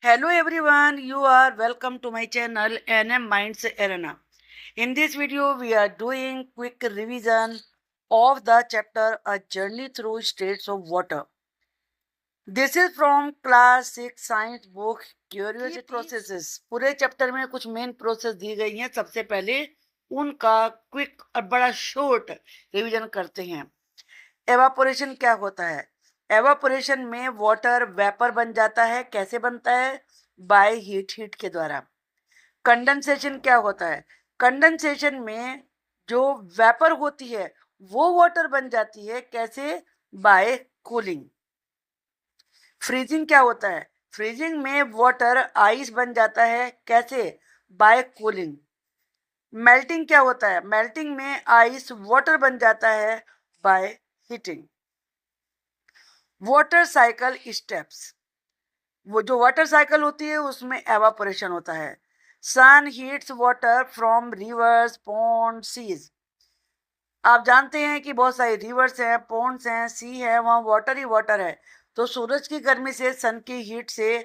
Hello everyone, you are welcome to my channel NM Minds Arena. In this video, we are doing quick revision of the chapter A Journey Through States of Water. This is from class 6 science book Curiosity Processes. पूरे chapter में कुछ main process दी गई हैं. सबसे पहले उनका quick और बड़ा शॉर्ट रिवीजन करते हैं. एवापोरेशन क्या होता है? एवापोरेशन में वाटर वेपर बन जाता है. कैसे बनता है? बाय हीट के द्वारा. कंडेंसेशन क्या होता है? कंडेंसेशन में जो वेपर होती है वो वाटर बन जाती है. कैसे? Bye cooling. फ्रीजिंग क्या होता है? फ्रीजिंग में वाटर आइस बन जाता है. कैसे? Bye cooling. मेल्टिंग क्या होता है? मेल्टिंग में आइस वाटर बन जाता है by heating. Water cycle steps. वो जो वाटर साइकिल होती है उसमें एवापोरेशन होता है. Sun heats water from rivers, pond, seas. आप जानते हैं कि बहुत सारी रिवर्स हैं, पॉन्ड्स हैं, सी है, वहाँ वाटर ही वाटर है. तो सूरज की गर्मी से, सन की हीट से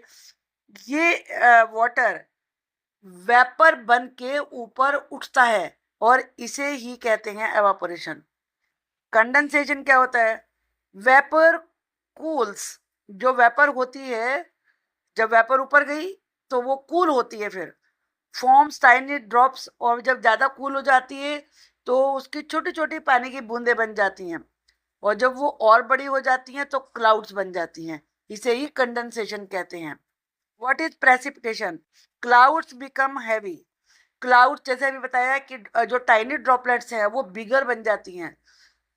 ये वाटर वेपर बन के ऊपर उठता है और इसे ही कहते हैं एवापोरेशन. कंडेंसेशन क्या होता है? Vapour cools. जो वेपर होती है, जब वेपर ऊपर गई तो वो कूल होती है, फिर फॉर्म्स टाइनी ड्रॉप्स. और जब ज़्यादा कूल हो जाती है तो उसकी छोटी छोटी पानी की बूंदें बन जाती हैं. और जब वो और बड़ी हो जाती हैं तो क्लाउड्स बन जाती हैं. इसे ही कंडेंसेशन कहते हैं. What is precipitation? Clouds become heavy. Clouds जैसे अभी बताया कि जो टाइनी ड्रॉपलेट्स हैं वो बिगर बन जाती हैं.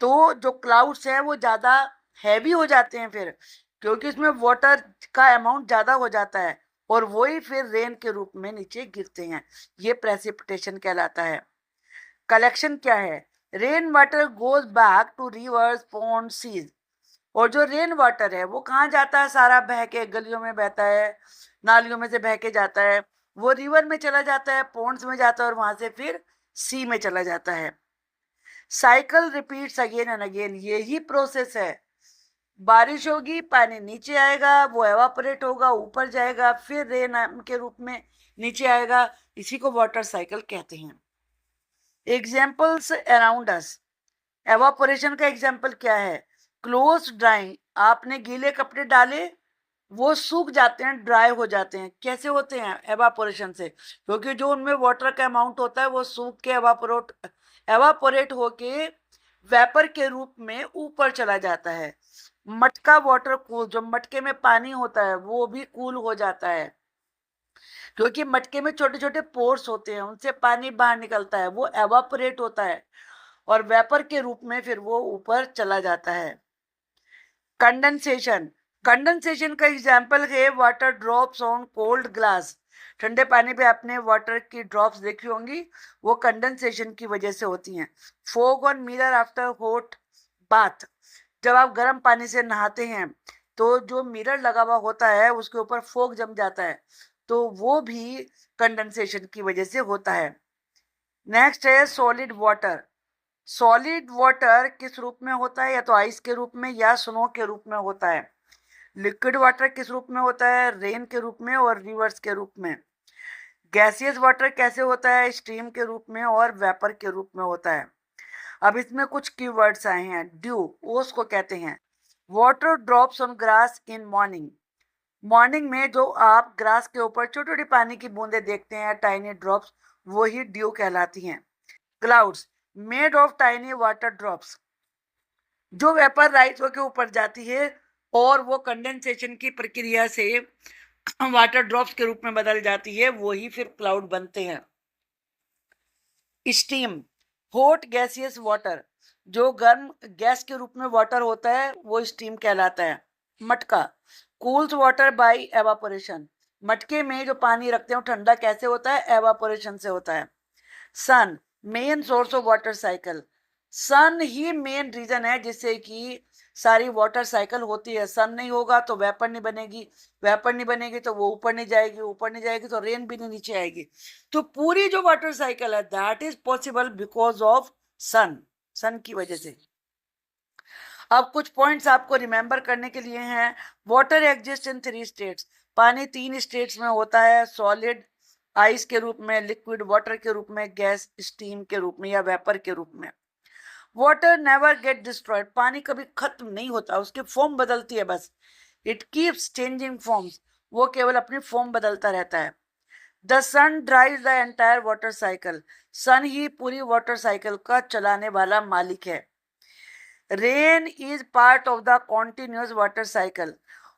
तो जो क्लाउड्स हैं वो ज़्यादा हैवी हो जाते हैं फिर, क्योंकि इसमें वाटर का अमाउंट ज़्यादा हो जाता है और वही फिर रेन के रूप में नीचे गिरते हैं. ये प्रेसिपिटेशन कहलाता है. कलेक्शन क्या है? Rain water goes back to rivers, pond, seas. और जो रेन वाटर है वो कहाँ जाता है? सारा बह के गलियों में बहता है, नालियों में से बह के जाता है, वो रिवर में चला जाता है, पॉन्ड्स में जाता है और वहां से फिर सी में चला जाता है. Cycle repeats again and again. यही प्रोसेस है. बारिश होगी, पानी नीचे आएगा, वो एवापोरेट होगा, ऊपर जाएगा, फिर रेन के रूप में नीचे आएगा. इसी को वाटर साइकिल कहते हैं. Examples around us. एवापोरेशन का एग्जाम्पल क्या है? Close drawing. आपने गीले कपड़े डाले, वो सूख जाते हैं, ड्राई हो जाते हैं. कैसे होते हैं? एवापोरेशन से. क्योंकि जो उनमें वाटर का अमाउंट होता है वो सूख के एवापोरेट होके वेपर के रूप में ऊपर चला जाता है. मटका वाटर कूल. जो मटके में पानी होता है वो भी कूल हो जाता है, क्योंकि मटके में छोटे छोटे पोर्स होते हैं, उनसे पानी बाहर निकलता है, वो एवापोरेट होता है और वेपर के रूप में फिर वो ऊपर चला जाता है. कंडेंसेशन. कंडेंसेशन का एग्जाम्पल है water drops on cold glass. ठंडे पानी पे आपने वाटर की ड्रॉप्स देखी होंगी, वो कंडेंसेशन की वजह से होती हैं. Fog on mirror after hot bath. जब आप गर्म पानी से नहाते हैं तो जो मिरर लगा हुआ होता है उसके ऊपर फोग जम जाता है, तो वो भी कंडेंसेशन की वजह से होता है. नेक्स्ट है सॉलिड वाटर. सॉलिड वाटर किस रूप में होता है? या तो आइस के रूप में या स्नो के रूप में होता है. लिक्विड वाटर किस रूप में होता है? रेन के रूप में और रिवर्स के रूप में. गैसियस वाटर कैसे होता है? स्टीम के रूप में और वेपर के रूप में होता है. अब इसमें कुछ कीवर्ड्स आए हैं. ड्यू, ओस को कहते हैं. Water drops on grass in morning. Morning में जो आप ग्रास के ऊपर छोटी छोटी पानी की बूंदें देखते हैं, टाइनी ड्रॉप्स, वो ही ड्यू कहलाती हैं. Clouds made of tiny water drops. जो वेपर राइज होकर ऊपर जाती है और वो कंडेंसेशन की प्रक्रिया से वाटर ड्रॉप्स के रूप में बदल जाती है, वो ही फिर क्लाउड बनते हैं. Steam, hot gaseous water. जो गर्म गैस के रूप में वाटर होता है वो स्टीम कहलाता है. मटका, कूल्स वाटर बाय एवापोरेशन. मटके में जो पानी रखते हैं वो ठंडा कैसे होता है? एवापोरेशन से होता है. Sun, main source of water cycle. Sun ही मेन रीजन है जिससे कि सारी वाटर साइकिल होती है. सन नहीं होगा तो वेपर नहीं बनेगी, वेपर नहीं बनेगी तो वो ऊपर नहीं जाएगी, ऊपर नहीं जाएगी तो रेन भी नहीं नीचे आएगी. तो पूरी जो वाटर साइकिल है that is possible because of sun. Sun की वजह से. अब कुछ पॉइंट्स आपको रिमेंबर करने के लिए हैं. Water exist in 3 states. पानी 3 स्टेट्स में होता है, सॉलिड आइस के रूप में, लिक्विड वाटर के रूप में, गैस स्टीम के रूप में या वेपर के रूप में। वाटर नेवर गेट डिस्ट्रॉयड, पानी कभी खत्म नहीं होता, उसकी फॉर्म बदलती है बस। इट कीप्स चेंजिंग फॉर्म्स, वो केवल अपनी फॉर्म बदलता रहता है। The sun drive the entire water cycle, sun ही पूरी वाटर साइकिल का चलाने वाला मालिक है। Rain is part of the continuous water cycle,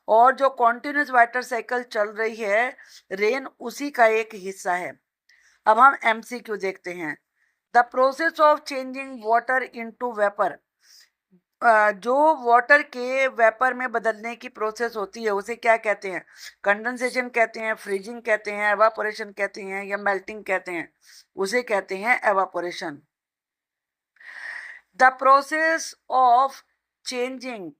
और जो कॉन्टिन्यूस वाटर साइकिल चल रही है, रेन उसी का एक हिस्सा है। अब हम एमसीक्यू देखते हैं। The process of changing water into vapour, जो वाटर के वेपर में बदलने की प्रोसेस होती है उसे क्या कहते हैं? कंडेंसेशन कहते हैं, फ्रीजिंग कहते हैं, एवापोरेशन कहते हैं या मेल्टिंग कहते हैं? उसे कहते हैं evaporation. The process of changing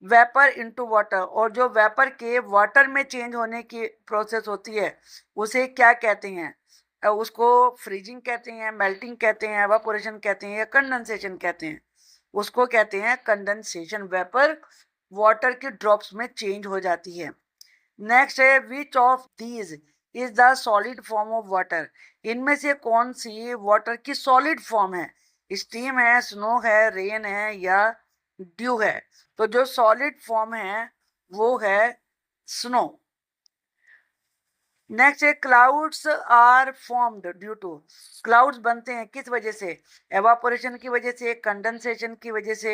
vapour into water, और जो वेपर के वाटर में चेंज होने की प्रोसेस होती है उसे क्या कहते हैं? उसको फ्रीजिंग कहते हैं, मेल्टिंग कहते हैं, एवापोरेशन कहते हैं या कंडेंसेशन कहते हैं? उसको कहते हैं कंडेंसेशन। वेपर वाटर के ड्रॉप्स में चेंज हो जाती है। नेक्स्ट है, which of these is the solid form of water, इनमें से कौन सी वाटर की सॉलिड फॉर्म है? स्टीम है, स्नो है, रेन है या ड्यू है? तो जो सॉलिड फॉर्म है वो है स्नो। नेक्स्ट है, clouds are formed due to, clouds बनते हैं किस वजह से? एवापोरेशन की वजह से, कंडेंसेशन की वजह से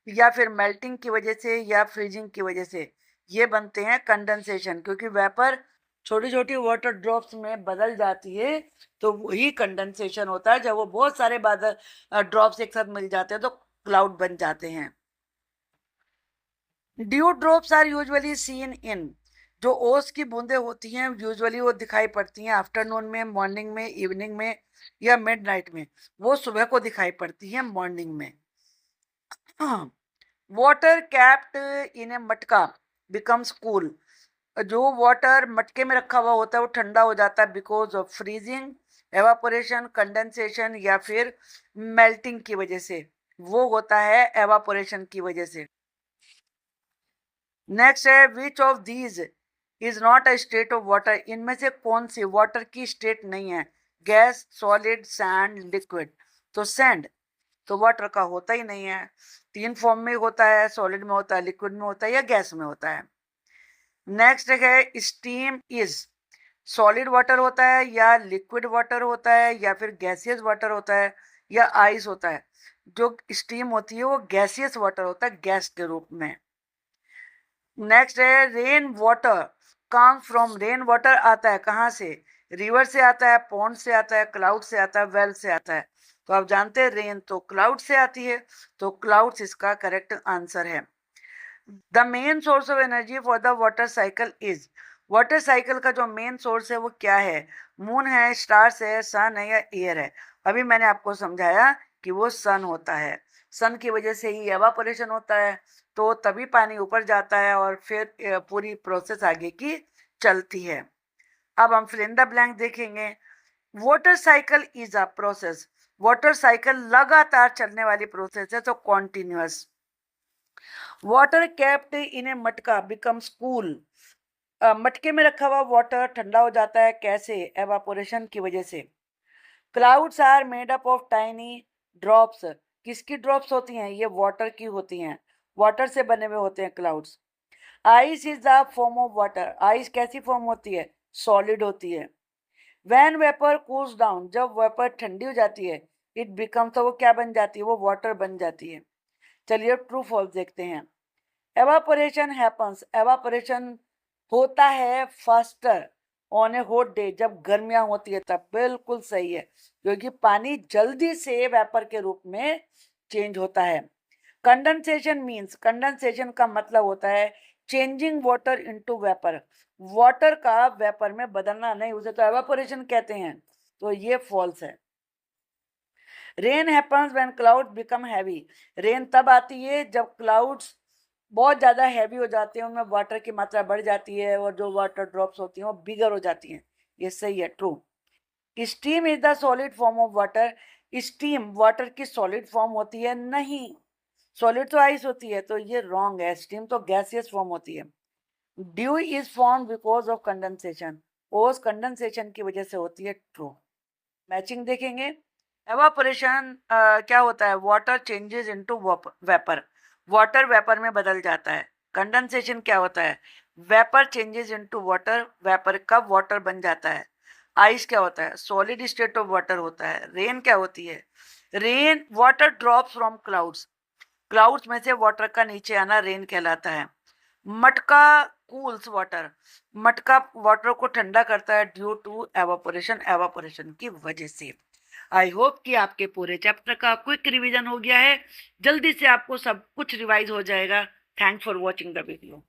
या फिर मेल्टिंग की वजह से या फ्रीजिंग की वजह से? ये बनते हैं कंडेंसेशन, क्योंकि वेपर छोटी छोटी वाटर ड्रॉप्स में बदल जाती है, तो वही कंडेंसेशन होता है। जब वो बहुत सारे बादल ड्रॉप्स एक साथ मिल जाते हैं तो क्लाउड बन जाते हैं। Dew drops are usually seen in, जो ओस की बूंदें होती हैं यूजुअली वो दिखाई पड़ती हैं आफ्टरनून में, मॉर्निंग में, इवनिंग में या मिडनाइट में। वो सुबह को दिखाई पड़ती हैं मॉर्निंग में। वाटर कैप्ड इन ए मटका बिकम्स कूल, जो वाटर मटके में रखा हुआ होता है वो ठंडा हो जाता है because of freezing, evaporation, condensation या फिर मेल्टिंग की वजह से। वो होता है एवापोरेशन की वजह से। नेक्स्ट है, which of these is not a state of water, इनमें से कौन सी वाटर की स्टेट नहीं है? Gas, solid, sand, liquid. तो सैंड तो वाटर का होता ही नहीं है, 3 फॉर्म में होता है, सॉलिड में होता है, लिक्विड में होता है या गैस में होता है। नेक्स्ट है, स्टीम इज सॉलिड वाटर होता है या लिक्विड वाटर होता है या फिर गैसियस वाटर होता है या आइस होता है? जो स्टीम होती है वो गैसियस वाटर होता है, गैस के रूप में। नेक्स्ट है, rain water come from, rain water आता है कहाँ से? रिवर से आता है, पॉन्ड से आता है, क्लाउड से आता है, वेल से आता है। तो आप जानते हैं रेन तो क्लाउड से आती है, तो क्लाउड्स इसका करेक्ट आंसर है। The main source of energy for the water cycle is, water cycle का जो मेन सोर्स है वो क्या है? मून है, स्टार्स है, सन है या एयर है? अभी मैंने आपको समझाया कि वो सन होता है। सन की वजह से ही एवापोरेशन होता है, तो तभी पानी ऊपर जाता है और फिर पूरी प्रोसेस आगे की चलती है। अब हम फिल इन द ब्लैंक देखेंगे। Water cycle is a process, water cycle लगातार चलने वाली प्रोसेस है, तो कॉन्टिन्यूअस। वाटर केप्ट इन ए मटका बिकम्स कूल, मटके में रखा हुआ वाटर ठंडा हो जाता है, कैसे? एवापोरेशन की वजह से। Clouds are made up of tiny drops, किसकी ड्रॉप्स होती हैं? ये वाटर की होती हैं, वाटर से बने हुए होते हैं clouds. Ice is the form of water, ice कैसी फॉर्म होती है? सॉलिड होती है। व्हेन वेपर कूल्स डाउन, जब वेपर ठंडी हो जाती है, इट बिकम्स, तो वो क्या बन जाती है? वो वाटर बन जाती है। चलिए ट्रू फॉल्स देखते हैं। एवापोरेशन हैपन्स, एवापोरेशन होता है faster on A hot day, जब गर्मियां होती है तब। बिल्कुल सही है, क्योंकि पानी जल्दी से वेपर के रूप में चेंज होता है। कंडेंसेशन मींस, कंडेंसेशन का मतलब होता है changing water into vapour, water का वेपर में बदलना नहीं, उसे तो एवापोरेशन कहते हैं, तो ये फॉल्स है। Rain happens when cloud become heavy, rain तब आती है जब क्लाउड्स बहुत ज्यादा हैवी हो जाते हैं, उनमें वाटर की मात्रा बढ़ जाती है और जो वाटर ड्रॉप्स होती हैं वो बिगर हो जाती हैं। ये सही है, true. Steam is the solid form of water, steam water की सॉलिड फॉर्म होती है? नहीं, सॉलिड तो आइस होती है, तो ये रॉन्ग है, स्टीम तो गैसियस फॉर्म होती है। Due is form because of condensation, ओस कंडेंसेशन की वजह से होती है। ट्रू। मैचिंग देखेंगे। एवापोरेशन क्या होता है? Water changes into vapour, water vapour में बदल जाता है। कंडेंसेशन क्या होता है? Vapour changes into water, vapour कब वाटर बन जाता है। आइस क्या होता है? सॉलिड स्टेट ऑफ वाटर होता है। रेन क्या होती है? Rain water drops from clouds, clouds में से वाटर का नीचे आना रेन कहलाता है। मटका कूल्स वाटर, मटका वाटर को ठंडा करता है ड्यू टू एवापोरेशन, एवापोरेशन की वजह से। आई होप कि आपके पूरे चैप्टर का क्विक रिवीजन हो गया है। जल्दी से आपको सब कुछ रिवाइज हो जाएगा। Thanks for watching the video.